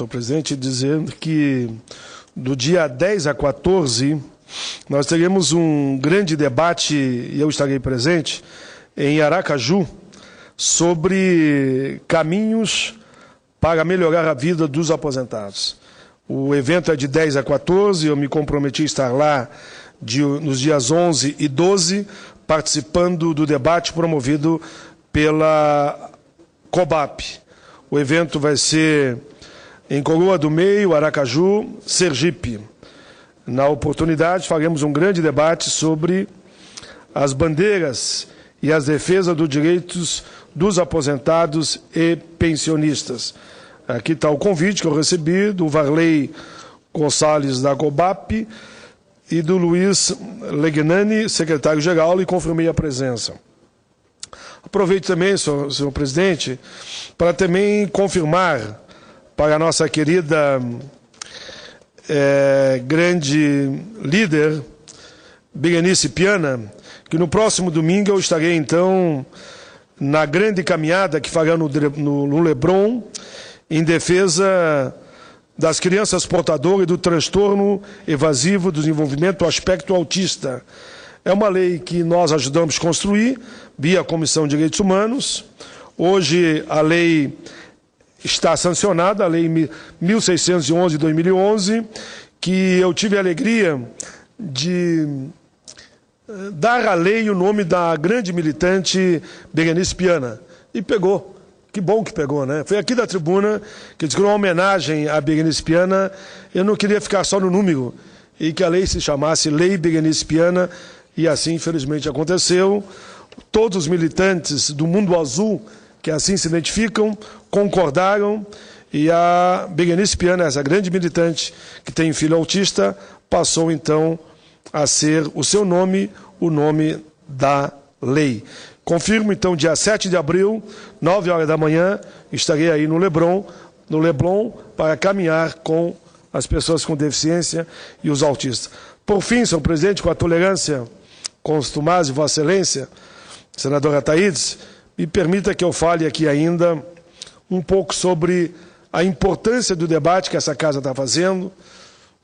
senhor presidente, dizendo que do dia 10 a 14 nós teremos um grande debate, e eu estarei presente, em Aracaju, sobre caminhos para melhorar a vida dos aposentados. O evento é de 10 a 14, eu me comprometi a estar lá nos dias 11 e 12, participando do debate promovido pela COBAP. O evento vai ser em Coroa do Meio, Aracaju, Sergipe. Na oportunidade, faremos um grande debate sobre as bandeiras e as defesas dos direitos dos aposentados e pensionistas. Aqui está o convite que eu recebi do Varley Gonçalves da COBAP e do Luiz Legnani, secretário-geral, e confirmei a presença. Aproveito também, senhor presidente, para também confirmar para a nossa querida grande líder, Berenice Piana, que no próximo domingo eu estarei, então, na grande caminhada que fará no Leblon, em defesa das crianças portadoras e do transtorno evasivo do desenvolvimento do aspecto autista. É uma lei que nós ajudamos a construir via a Comissão de Direitos Humanos. Hoje a lei está sancionada, a Lei 1.611 de 2011, que eu tive a alegria de dar à lei o nome da grande militante Berenice Piana. E pegou. Que bom que pegou, né? Foi aqui da tribuna que disse que uma homenagem a Berenice Piana, eu não queria ficar só no número, e que a lei se chamasse Lei Berenice Piana, e assim, infelizmente, aconteceu. Todos os militantes do Mundo Azul, que assim se identificam, concordaram, e a Berenice Piana, essa grande militante que tem filho autista, passou, então, a ser o seu nome, o nome da lei. Confirmo, então, dia 7 de abril, 9 horas da manhã, estarei aí no Leblon, para caminhar com as pessoas com deficiência e os autistas. Por fim, senhor presidente, com a tolerância costumada de Vossa Excelência, senadora Thaídes, me permita que eu fale aqui ainda um pouco sobre a importância do debate que essa casa está fazendo.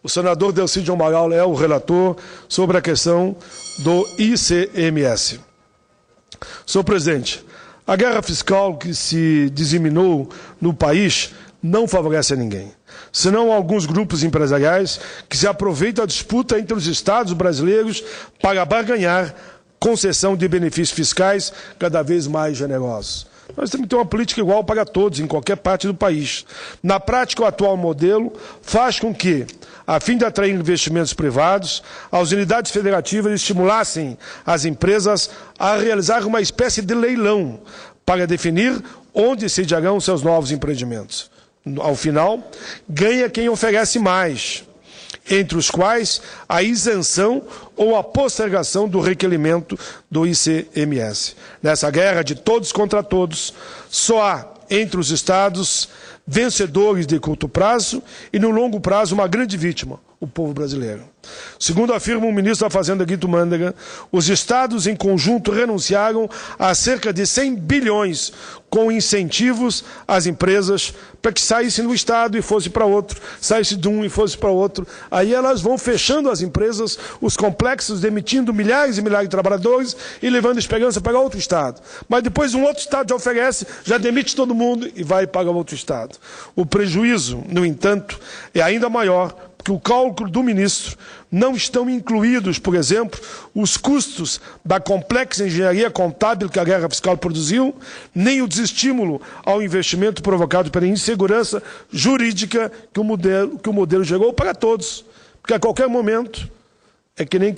O senador Delcídio Amaral é o relator sobre a questão do ICMS. Senhor presidente, a guerra fiscal que se disseminou no país não favorece a ninguém, senão alguns grupos empresariais que se aproveitam da disputa entre os estados brasileiros para barganhar concessão de benefícios fiscais cada vez mais generosos. Nós temos que ter uma política igual para todos, em qualquer parte do país. Na prática, o atual modelo faz com que, a fim de atrair investimentos privados, as unidades federativas estimulassem as empresas a realizar uma espécie de leilão para definir onde sediarão seus novos empreendimentos. Ao final, ganha quem oferece mais, entre os quais a isenção ou a postergação do requerimento do ICMS. Nessa guerra de todos contra todos, só há entre os estados vencedores de curto prazo e, no longo prazo, uma grande vítima, o povo brasileiro. Segundo afirma o ministro da Fazenda, Guido Mantega, os estados em conjunto renunciaram a cerca de 100 bilhões com incentivos às empresas para que saíssem do estado e fosse para outro, saísse de um e fosse para outro. Aí elas vão fechando as empresas, os complexos, demitindo milhares e milhares de trabalhadores e levando esperança para outro estado. Mas depois um outro estado já oferece, já demite todo mundo e vai para outro estado. O prejuízo, no entanto, é ainda maior, porque o cálculo do ministro não estão incluídos, por exemplo, os custos da complexa engenharia contábil que a guerra fiscal produziu, nem o desestímulo ao investimento provocado pela insegurança jurídica que o modelo gerou para todos. Porque a qualquer momento, é que nem,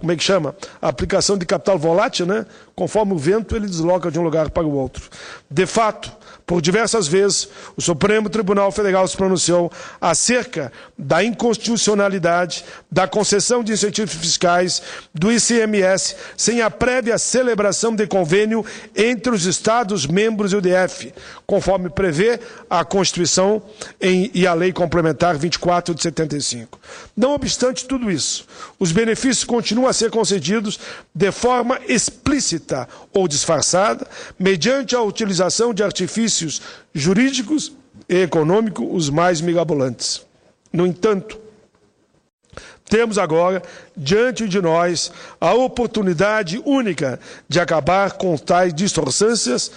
como é que chama? A aplicação de capital volátil, né? Conforme o vento, ele desloca de um lugar para o outro. De fato, por diversas vezes, o Supremo Tribunal Federal se pronunciou acerca da inconstitucionalidade da concessão de incentivos fiscais do ICMS sem a prévia celebração de convênio entre os Estados membros e o DF, conforme prevê a Constituição e a Lei Complementar 24 de 75. Não obstante tudo isso, os benefícios continuam a ser concedidos de forma explícita ou disfarçada, mediante a utilização de artifícios jurídicos e econômico os mais mirabolantes. No entanto, temos agora, diante de nós, a oportunidade única de acabar com tais distorções,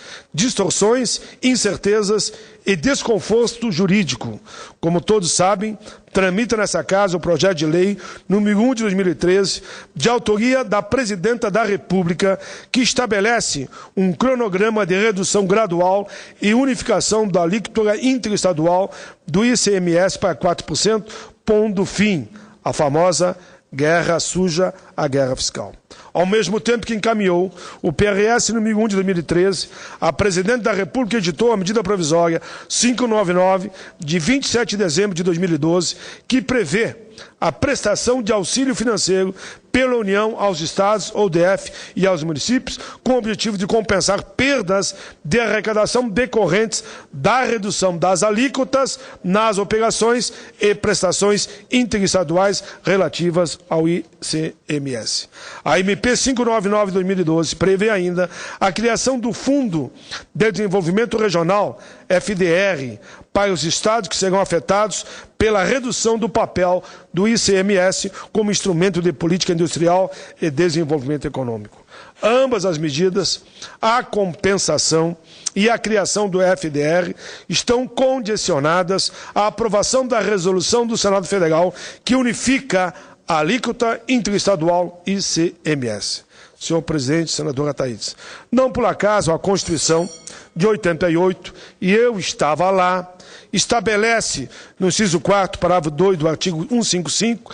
incertezas e desconforto jurídico. Como todos sabem, tramita nessa casa o projeto de lei número 1 de 2013, de autoria da Presidenta da República, que estabelece um cronograma de redução gradual e unificação da alíquota interestadual do ICMS para 4%, pondo fim a famosa guerra suja, a guerra fiscal. Ao mesmo tempo que encaminhou o PRS número 1 de 2013, a Presidente da República editou a medida provisória 599, de 27 de dezembro de 2012, que prevê a prestação de auxílio financeiro pela União aos Estados, ou DF, e aos municípios, com o objetivo de compensar perdas de arrecadação decorrentes da redução das alíquotas nas operações e prestações interestaduais relativas ao ICMS. A MP 599 de 2012 prevê ainda a criação do Fundo de Desenvolvimento Regional, FDR, para os estados que serão afetados pela redução do papel do ICMS como instrumento de política industrial e desenvolvimento econômico. Ambas as medidas, a compensação e a criação do FDR, estão condicionadas à aprovação da resolução do Senado Federal que unifica a alíquota interestadual ICMS. Senhor presidente, senador Ataídes, não por acaso a Constituição de 88, e eu estava lá, estabelece no inciso 4º, parágrafo 2 do artigo 155,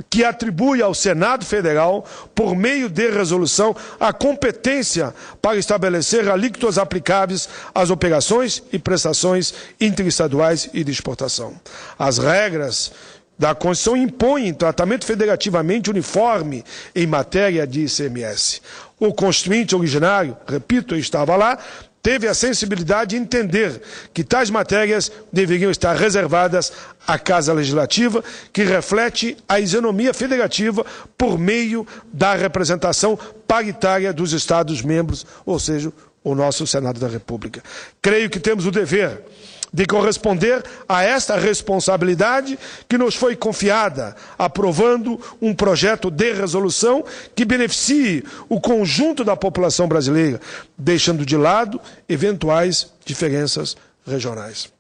que atribui ao Senado Federal, por meio de resolução, a competência para estabelecer alíquotas aplicáveis às operações e prestações interestaduais e de exportação. As regras da Constituição impõem tratamento federativamente uniforme em matéria de ICMS. O Constituinte originário, repito, eu estava lá, teve a sensibilidade de entender que tais matérias deveriam estar reservadas à Casa Legislativa, que reflete a isonomia federativa por meio da representação paritária dos Estados-membros, ou seja, o nosso Senado da República. Creio que temos o dever de corresponder a esta responsabilidade que nos foi confiada, aprovando um projeto de resolução que beneficie o conjunto da população brasileira, deixando de lado eventuais diferenças regionais.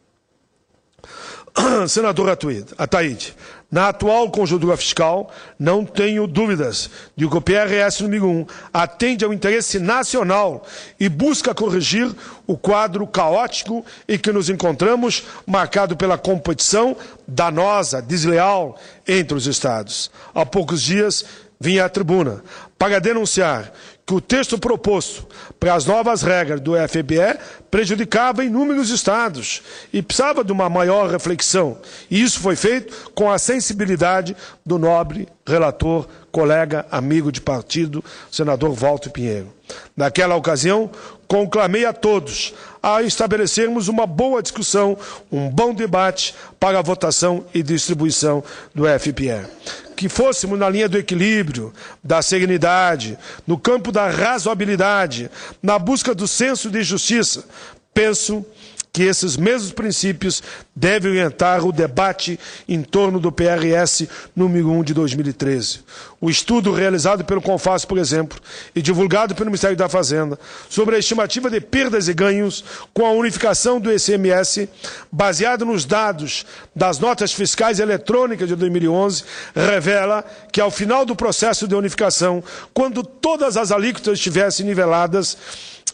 Senador Ataíde, na atual conjuntura fiscal, não tenho dúvidas de que o PRS número 1 atende ao interesse nacional e busca corrigir o quadro caótico em que nos encontramos, marcado pela competição danosa, desleal entre os Estados. Há poucos dias vim à tribuna para denunciar que o texto proposto para as novas regras do FBE prejudicava inúmeros estados e precisava de uma maior reflexão. E isso foi feito com a sensibilidade do nobre relator, colega, amigo de partido, senador Walter Pinheiro. Naquela ocasião, conclamei a todos a estabelecermos uma boa discussão, um bom debate para a votação e distribuição do FPE. Que fôssemos na linha do equilíbrio, da serenidade, no campo da razoabilidade, na busca do senso de justiça. Penso que esses mesmos princípios devem orientar o debate em torno do PRS número 1 de 2013. O estudo realizado pelo CONFAS, por exemplo, e divulgado pelo Ministério da Fazenda, sobre a estimativa de perdas e ganhos com a unificação do ICMS, baseado nos dados das notas fiscais eletrônicas de 2011, revela que, ao final do processo de unificação, quando todas as alíquotas estivessem niveladas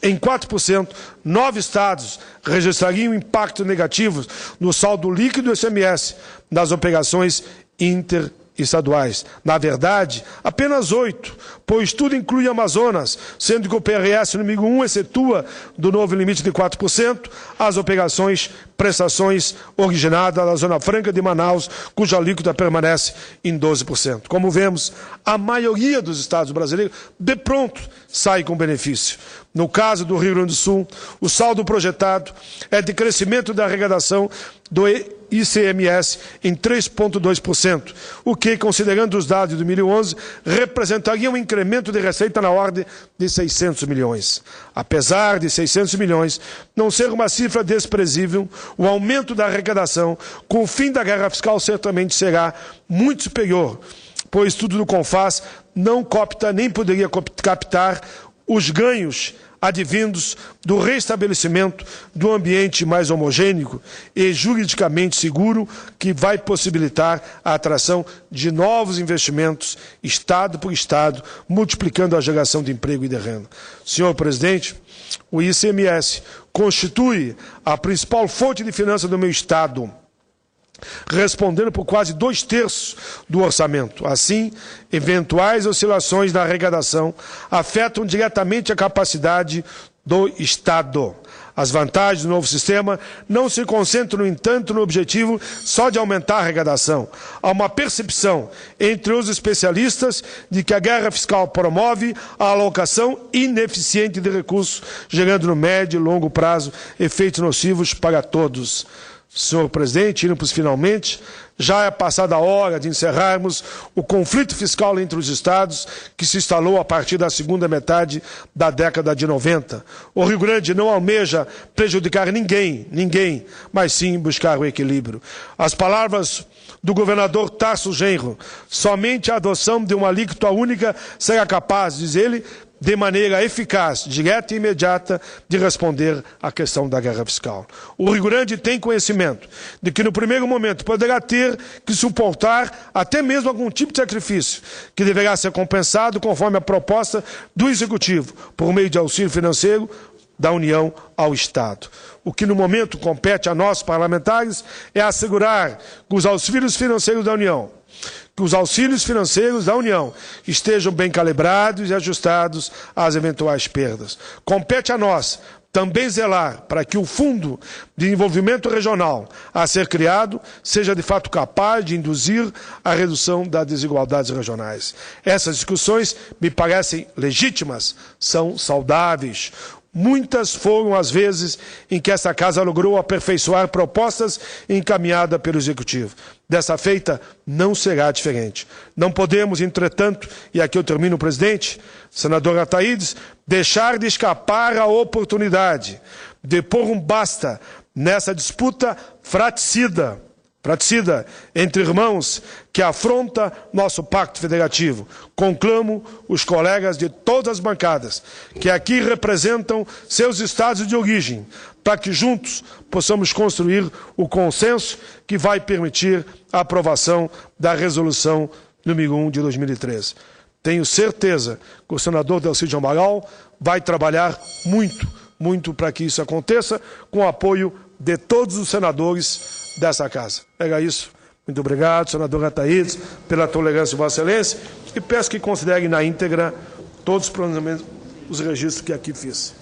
em 4%, 9 estados registrariam impacto negativo no saldo líquido do ICMS nas operações interestaduais. Na verdade, apenas 8, pois tudo inclui Amazonas, sendo que o PRS número 1 excetua do novo limite de 4% as operações, prestações originadas da Zona Franca de Manaus, cuja alíquota permanece em 12%. Como vemos, a maioria dos estados brasileiros, de pronto, sai com benefício. No caso do Rio Grande do Sul, o saldo projetado é de crescimento da arrecadação do ICMS em 3,2%, o que, considerando os dados de 2011, representaria um incremento de receita na ordem de 600 milhões. Apesar de 600 milhões não ser uma cifra desprezível, o aumento da arrecadação com o fim da guerra fiscal certamente será muito superior, pois estudo do CONFAS não capta nem poderia captar os ganhos advindos do restabelecimento do ambiente mais homogêneo e juridicamente seguro, que vai possibilitar a atração de novos investimentos, Estado por Estado, multiplicando a geração de emprego e de renda. Senhor presidente, o ICMS constitui a principal fonte de finanças do meu Estado, respondendo por quase 2/3 do orçamento. Assim, eventuais oscilações na arrecadação afetam diretamente a capacidade do Estado. As vantagens do novo sistema não se concentram, no entanto, no objetivo só de aumentar a arrecadação. Há uma percepção entre os especialistas de que a guerra fiscal promove a alocação ineficiente de recursos, gerando no médio e longo prazo efeitos nocivos para todos. Senhor presidente, indo para os finalmente, já é passada a hora de encerrarmos o conflito fiscal entre os estados que se instalou a partir da segunda metade da década de 90. O Rio Grande não almeja prejudicar ninguém, mas sim buscar o equilíbrio. As palavras do governador Tarso Genro, somente a adoção de uma alíquota única será capaz, diz ele, de maneira eficaz, direta e imediata, de responder à questão da guerra fiscal. O Rio Grande tem conhecimento de que, no primeiro momento, poderá ter que suportar até mesmo algum tipo de sacrifício, que deverá ser compensado conforme a proposta do Executivo, por meio de auxílio financeiro da União ao Estado. O que, no momento, compete a nós, parlamentares, é assegurar que os auxílios financeiros da União estejam bem calibrados e ajustados às eventuais perdas. Compete a nós também zelar para que o Fundo de Desenvolvimento Regional a ser criado seja de fato capaz de induzir a redução das desigualdades regionais. Essas discussões me parecem legítimas, são saudáveis. Muitas foram as vezes em que essa Casa logrou aperfeiçoar propostas encaminhadas pelo Executivo. Dessa feita, não será diferente. Não podemos, entretanto, e aqui eu termino, presidente, senador Ataídes, deixar de escapar a oportunidade de pôr um basta nessa disputa fratricida entre irmãos que afronta nosso pacto federativo. Conclamo os colegas de todas as bancadas que aqui representam seus estados de origem, para que juntos possamos construir o consenso que vai permitir a aprovação da resolução número 1 de 2013. Tenho certeza que o senador Delcídio Amaral vai trabalhar muito para que isso aconteça, com o apoio de todos os senadores dessa Casa. Era isso. Muito obrigado, senador Ataídes, pela tolerância de Vossa Excelência, e peço que considere na íntegra todos os registros que aqui fiz.